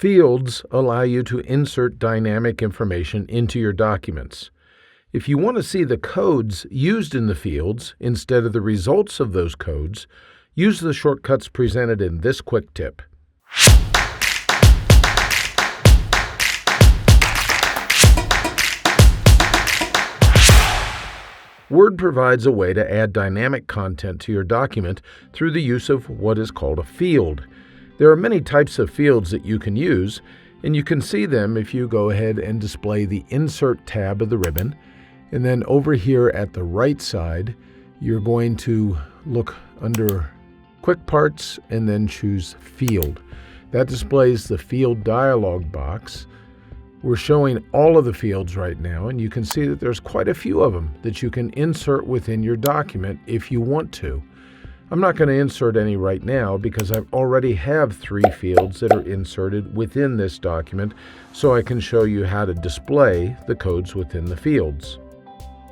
Fields allow you to insert dynamic information into your documents. If you want to see the codes used in the fields instead of the results of those codes, use the shortcuts presented in this quick tip. Word provides a way to add dynamic content to your document through the use of what is called a field. There are many types of fields that you can use, and you can see them if you go ahead and display the Insert tab of the ribbon. And then over here at the right side, you're going to look under Quick Parts and then choose Field. That displays the field dialog box. We're showing all of the fields right now, and you can see that there's quite a few of them that you can insert within your document if you want to. I'm not going to insert any right now because I already have 3 fields that are inserted within this document, so I can show you how to display the codes within the fields.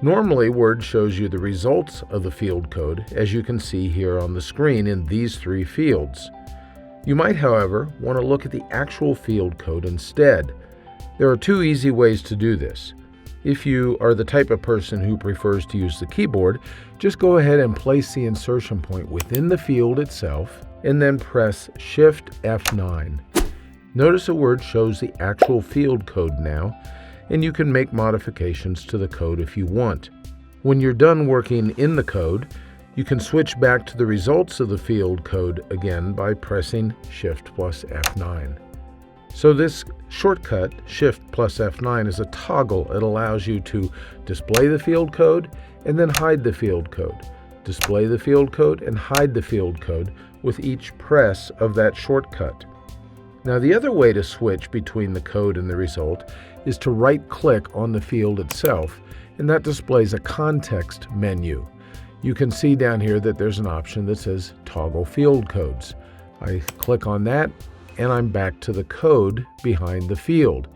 Normally, Word shows you the results of the field code, as you can see here on the screen in these 3 fields. You might, however, want to look at the actual field code instead. There are 2 easy ways to do this. If you are the type of person who prefers to use the keyboard, just go ahead and place the insertion point within the field itself and then press Shift F9. Notice the Word shows the actual field code now, and you can make modifications to the code if you want. When you're done working in the code, you can switch back to the results of the field code again by pressing Shift plus F9. So this shortcut, Shift plus F9, is a toggle. It allows you to display the field code and then hide the field code. Display the field code and hide the field code with each press of that shortcut. Now the other way to switch between the code and the result is to right-click on the field itself, and that displays a context menu. You can see down here that there's an option that says Toggle Field Codes. I click on that, and I'm back to the code behind the field.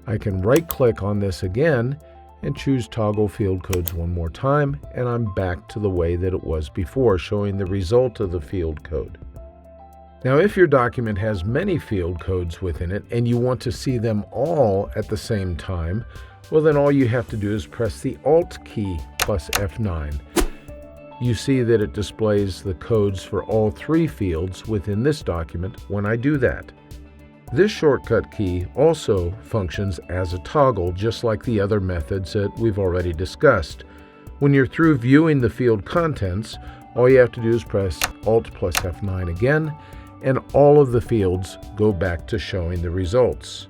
I can right-click on this again and choose Toggle Field Codes one more time, and I'm back to the way that it was before, showing the result of the field code. Now, if your document has many field codes within it and you want to see them all at the same time, well, then all you have to do is press the Alt key plus F9. You see that it displays the codes for all 3 fields within this document when I do that. This shortcut key also functions as a toggle, just like the other methods that we've already discussed. When you're through viewing the field contents, all you have to do is press Alt plus F9 again, and all of the fields go back to showing the results.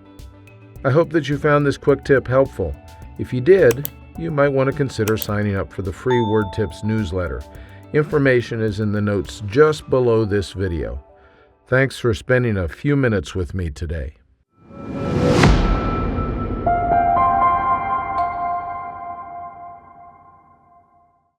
I hope that you found this quick tip helpful. If you did, you might want to consider signing up for the free Word Tips newsletter. Information is in the notes just below this video. Thanks for spending a few minutes with me today.